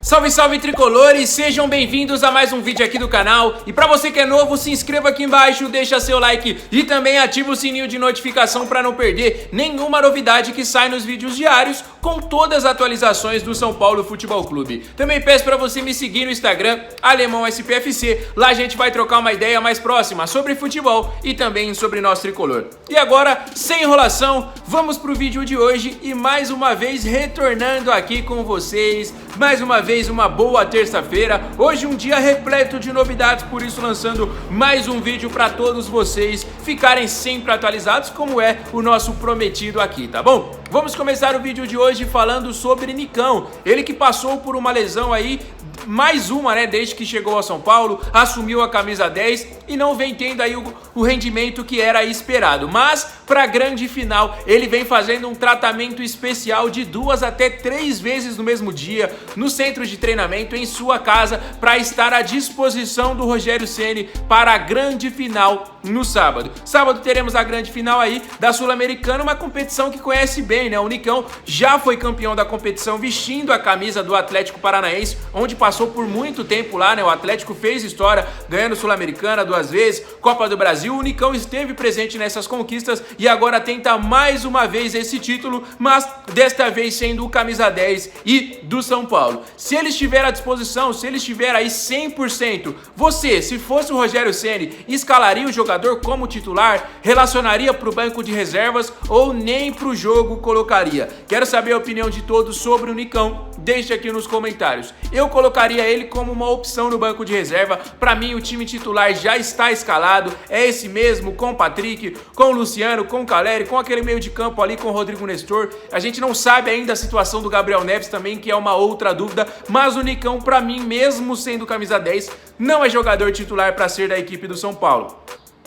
Salve, salve tricolores, sejam bem-vindos a mais um vídeo aqui do canal. E pra você que é novo, se inscreva aqui embaixo, deixa seu like e também ativa o sininho de notificação pra não perder nenhuma novidade que sai nos vídeos diários com todas as atualizações do São Paulo Futebol Clube. Também peço pra você me seguir no Instagram, AlemãoSPFC, lá a gente vai trocar uma ideia mais próxima sobre futebol e também sobre nosso tricolor. E agora, sem enrolação, vamos pro vídeo de hoje e mais uma vez retornando aqui com vocês, mais uma vez uma boa terça-feira, hoje um dia repleto de novidades, por isso lançando mais um vídeo para todos vocês ficarem sempre atualizados, como é o nosso prometido aqui, tá bom? Vamos começar o vídeo de hoje falando sobre Nicão, ele que passou por uma lesão aí, mais uma, né, desde que chegou ao São Paulo, assumiu a camisa 10 e não vem tendo aí o rendimento que era esperado, mas para a grande final ele vem fazendo um tratamento especial de 2 até 3 vezes no mesmo dia, no centro de treinamento, em sua casa, para estar à disposição do Rogério Ceni para a grande final no sábado. Sábado teremos a grande final aí da Sul-Americana, uma competição que conhece bem, né, o Nicão já foi campeão da competição vestindo a camisa do Atlético Paranaense, onde passou por muito tempo lá, né? O Atlético fez história, ganhando Sul-Americana 2 vezes, Copa do Brasil. O Nicão esteve presente nessas conquistas e agora tenta mais uma vez esse título, mas desta vez sendo o camisa 10 e do São Paulo. Se ele estiver à disposição, se ele estiver aí 100%, você, se fosse o Rogério Ceni, escalaria o jogador como titular, relacionaria para o banco de reservas ou nem para o jogo colocaria? Quero saber a opinião de todos sobre o Nicão. Deixe aqui nos comentários. Eu colocaria ele como uma opção no banco de reserva. Para mim, o time titular já está escalado. É esse mesmo, com o Patrick, com o Luciano, com o Caleri, com aquele meio de campo ali com o Rodrigo Nestor. A gente não sabe ainda a situação do Gabriel Neves também, que é uma outra dúvida. Mas o Nicão, para mim, mesmo sendo camisa 10, não é jogador titular para ser da equipe do São Paulo.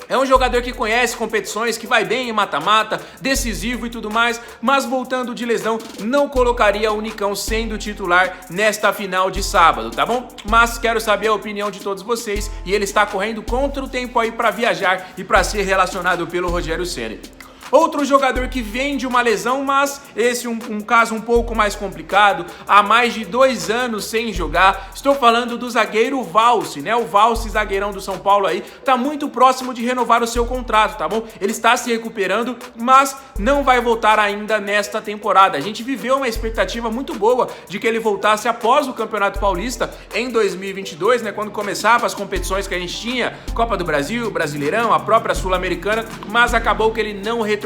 É um jogador que conhece competições, que vai bem em mata-mata, decisivo e tudo mais, mas voltando de lesão, não colocaria o Nicão sendo titular nesta final de sábado, tá bom? Mas quero saber a opinião de todos vocês e ele está correndo contra o tempo aí para viajar e para ser relacionado pelo Rogério Ceni. Outro jogador que vem de uma lesão, mas esse um caso um pouco mais complicado, há mais de 2 anos sem jogar. Estou falando do zagueiro Valci, né? O Valci, zagueirão do São Paulo aí, tá muito próximo de renovar o seu contrato, tá bom? Ele está se recuperando, mas não vai voltar ainda nesta temporada. A gente viveu uma expectativa muito boa de que ele voltasse após o Campeonato Paulista em 2022, né? Quando começava as competições que a gente tinha, Copa do Brasil, Brasileirão, a própria Sul-Americana, mas acabou que ele não retornou.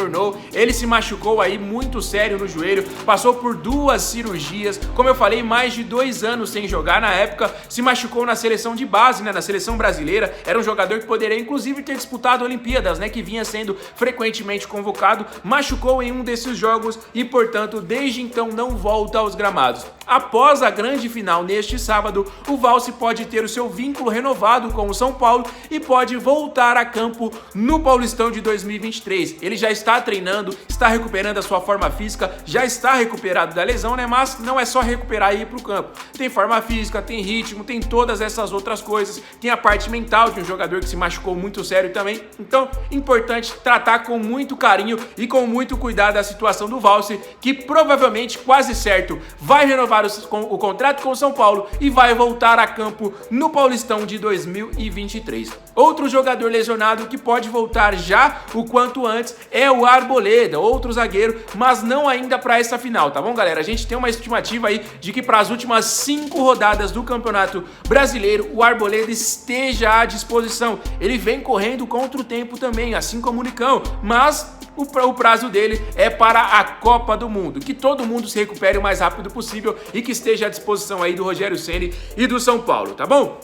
Ele se machucou aí muito sério no joelho, passou por 2 cirurgias, como eu falei, mais de 2 anos sem jogar. Na época se machucou na seleção de base, né, na seleção brasileira. Era um jogador que poderia inclusive ter disputado Olimpíadas, né, que vinha sendo frequentemente convocado, machucou em um desses jogos e portanto desde então não volta aos gramados. Após a grande final neste sábado, o Valci pode ter o seu vínculo renovado com o São Paulo e pode voltar a campo no Paulistão de 2023. Ele já está treinando, está recuperando a sua forma física, já está recuperado da lesão, né? Mas não é só recuperar e ir para o campo. Tem forma física, tem ritmo, tem todas essas outras coisas, tem a parte mental de um jogador que se machucou muito sério também. Então, importante tratar com muito carinho e com muito cuidado a situação do Valci, que provavelmente, quase certo, vai renovar o contrato com o São Paulo e vai voltar a campo no Paulistão de 2023. Outro jogador lesionado que pode voltar já o quanto antes é o Arboleda, outro zagueiro, mas não ainda para essa final, tá bom, galera? A gente tem uma estimativa aí de que para as últimas 5 rodadas do Campeonato Brasileiro o Arboleda esteja à disposição. Ele vem correndo contra o tempo também, assim como o Nicão, mas o prazo dele é para a Copa do Mundo. Que todo mundo se recupere o mais rápido possível e que esteja à disposição aí do Rogério Ceni e do São Paulo, tá bom?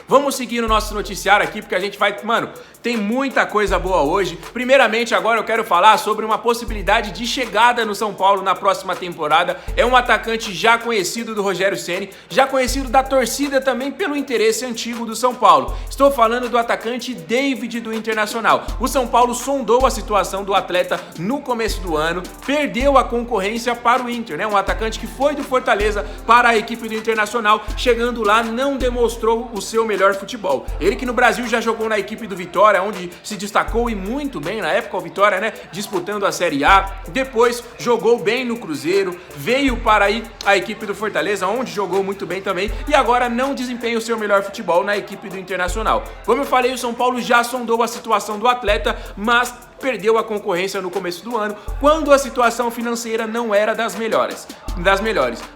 Vamos seguir no nosso noticiário aqui, porque a gente vai... Mano, tem muita coisa boa hoje. Primeiramente, agora eu quero falar sobre uma possibilidade de chegada no São Paulo na próxima temporada. É um atacante já conhecido do Rogério Ceni, já conhecido da torcida também pelo interesse antigo do São Paulo. Estou falando do atacante David do Internacional. O São Paulo sondou a situação do atleta no começo do ano, perdeu a concorrência para o Inter, né? Um atacante que foi do Fortaleza para a equipe do Internacional, chegando lá não demonstrou o seu melhor melhor futebol. Ele que no Brasil já jogou na equipe do Vitória, onde se destacou e muito bem, na época o Vitória, né, disputando a Série A, depois jogou bem no Cruzeiro, veio para aí a equipe do Fortaleza, onde jogou muito bem também, e agora não desempenha o seu melhor futebol na equipe do Internacional. Como eu falei, o São Paulo já sondou a situação do atleta, mas perdeu a concorrência no começo do ano, quando a situação financeira não era das melhores.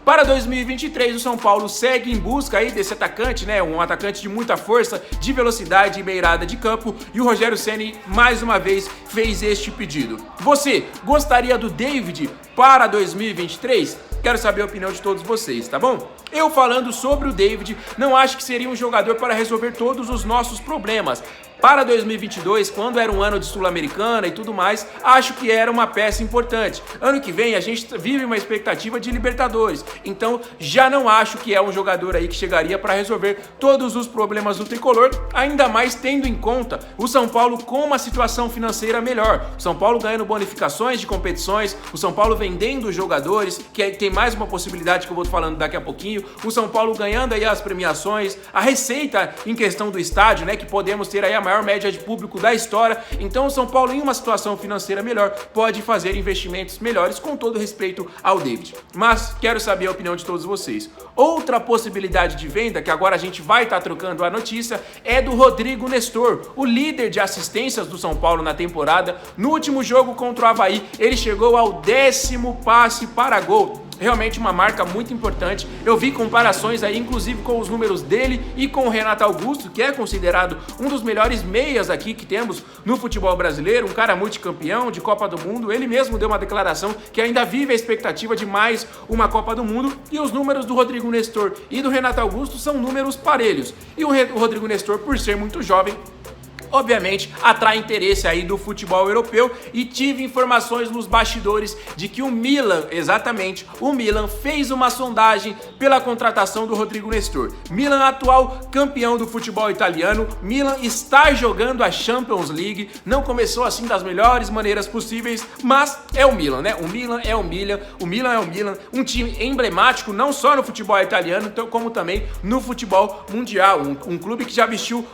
Para 2023, o São Paulo segue em busca aí desse atacante, né, um atacante de muita força, de velocidade e beirada de campo, e o Rogério Ceni mais uma vez fez este pedido. Você gostaria do David para 2023? Quero saber a opinião de todos vocês, tá bom? Eu falando sobre o David, não acho que seria um jogador para resolver todos os nossos problemas. Para 2022, quando era um ano de Sul-Americana e tudo mais, acho que era uma peça importante. Ano que vem a gente vive uma expectativa de Libertadores, então já não acho que é um jogador aí que chegaria para resolver todos os problemas do tricolor, ainda mais tendo em conta o São Paulo com uma situação financeira melhor. O São Paulo ganhando bonificações de competições, o São Paulo vendendo jogadores, que tem mais uma possibilidade que eu vou falando daqui a pouquinho, o São Paulo ganhando aí as premiações, a receita em questão do estádio, né, que podemos ter aí a maior média de público da história. Então o São Paulo, em uma situação financeira melhor, pode fazer investimentos melhores, com todo respeito ao David. Mas quero saber a opinião de todos vocês. Outra possibilidade de venda, que agora a gente vai estar trocando a notícia, é do Rodrigo Nestor, o líder de assistências do São Paulo na temporada. No último jogo contra o Avaí, ele chegou ao 10º passe para gol. Realmente uma marca muito importante. Eu vi comparações aí, inclusive com os números dele e com o Renato Augusto, que é considerado um dos melhores meias aqui que temos no futebol brasileiro, um cara multicampeão de Copa do Mundo. Ele mesmo deu uma declaração que ainda vive a expectativa de mais uma Copa do Mundo, e os números do Rodrigo Nestor e do Renato Augusto são números parelhos. E o Rodrigo Nestor, por ser muito jovem, obviamente atrai interesse aí do futebol europeu, e tive informações nos bastidores de que o Milan, exatamente, o Milan fez uma sondagem pela contratação do Rodrigo Nestor. Milan, atual campeão do futebol italiano, Milan está jogando a Champions League, não começou assim das melhores maneiras possíveis, mas é o Milan, né? O Milan é o Milan, um time emblemático não só no futebol italiano, como também no futebol mundial, um clube que já vestiu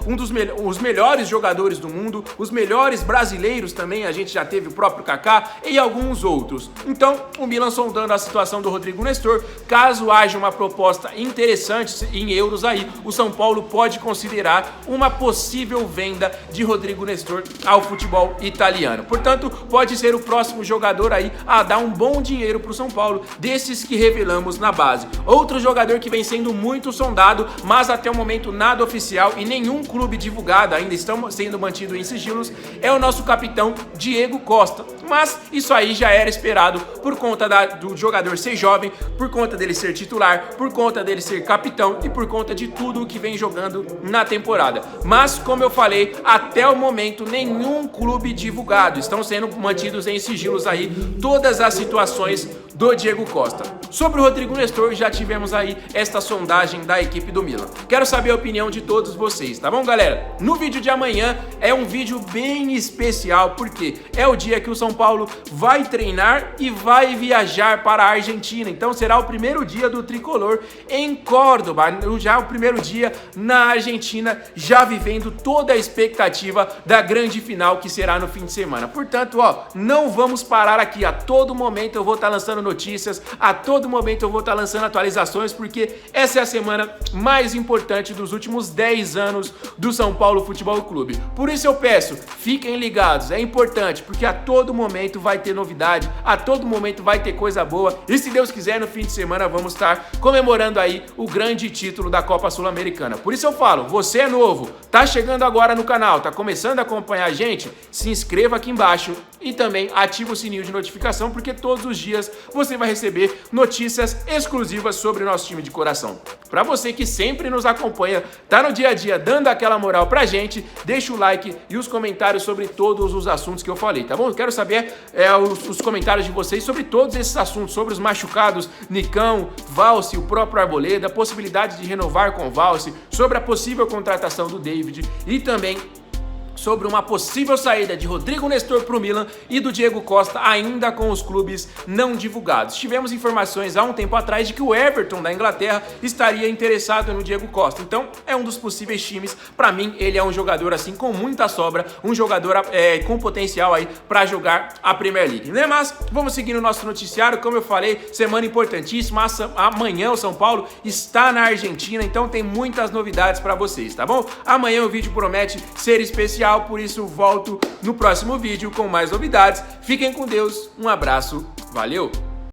os melhores jogadores do mundo, os melhores brasileiros também, a gente já teve o próprio Kaká e alguns outros. Então, o Milan sondando a situação do Rodrigo Nestor, caso haja uma proposta interessante em euros aí, o São Paulo pode considerar uma possível venda de Rodrigo Nestor ao futebol italiano. Portanto, pode ser o próximo jogador aí a dar um bom dinheiro para o São Paulo, desses que revelamos na base. Outro jogador que vem sendo muito sondado, mas até o momento nada oficial e nenhum clube divulgado, ainda estão sendo mantido em sigilos, é o nosso capitão Diego Costa. Mas isso aí já era esperado por conta do jogador ser jovem, por conta dele ser titular, por conta dele ser capitão e por conta de tudo o que vem jogando na temporada. Mas, como eu falei, até o momento nenhum clube divulgado, estão sendo mantidos em sigilos aí todas as situações do Diego Costa. Sobre o Rodrigo Nestor, já tivemos aí esta sondagem da equipe do Milan. Quero saber a opinião de todos vocês, tá bom, galera? No vídeo de amanhã é um vídeo bem especial, porque é o dia que o São Paulo vai treinar e vai viajar para a Argentina. Então será o primeiro dia do tricolor em Córdoba, já o primeiro dia na Argentina, já vivendo toda a expectativa da grande final que será no fim de semana. Portanto, não vamos parar aqui. A todo momento eu vou estar lançando notícias, a todo momento eu vou estar lançando atualizações, porque essa é a semana mais importante dos últimos 10 anos do São Paulo Futebol Clube. Por isso eu peço, fiquem ligados, é importante, porque a todo momento vai ter novidade, a todo momento vai ter coisa boa, e se Deus quiser, no fim de semana vamos estar comemorando aí o grande título da Copa Sul-Americana. Por isso eu falo, você é novo, tá chegando agora no canal, tá começando a acompanhar a gente, se inscreva aqui embaixo e também ativa o sininho de notificação, porque todos os dias você vai receber notícias exclusivas sobre o nosso time de coração. Para você que sempre nos acompanha, tá no dia a dia dando aquela moral pra gente, deixa o like e os comentários sobre todos os assuntos que eu falei, tá bom? Eu quero saber os comentários de vocês sobre todos esses assuntos, sobre os machucados, Nicão, Valse, o próprio Arboleda, a possibilidade de renovar com o Valse, sobre a possível contratação do David e também sobre uma possível saída de Rodrigo Nestor para o Milan e do Diego Costa ainda com os clubes não divulgados. Tivemos informações há um tempo atrás de que o Everton da Inglaterra estaria interessado no Diego Costa, então é um dos possíveis times. Para mim ele é um jogador assim com muita sobra, um jogador com potencial aí para jogar a Premier League, né? Mas vamos seguir no nosso noticiário. Como eu falei, semana importantíssima, amanhã o São Paulo está na Argentina, então tem muitas novidades para vocês, tá bom? Amanhã o vídeo promete ser especial, por isso volto no próximo vídeo com mais novidades. Fiquem com Deus, um abraço, valeu!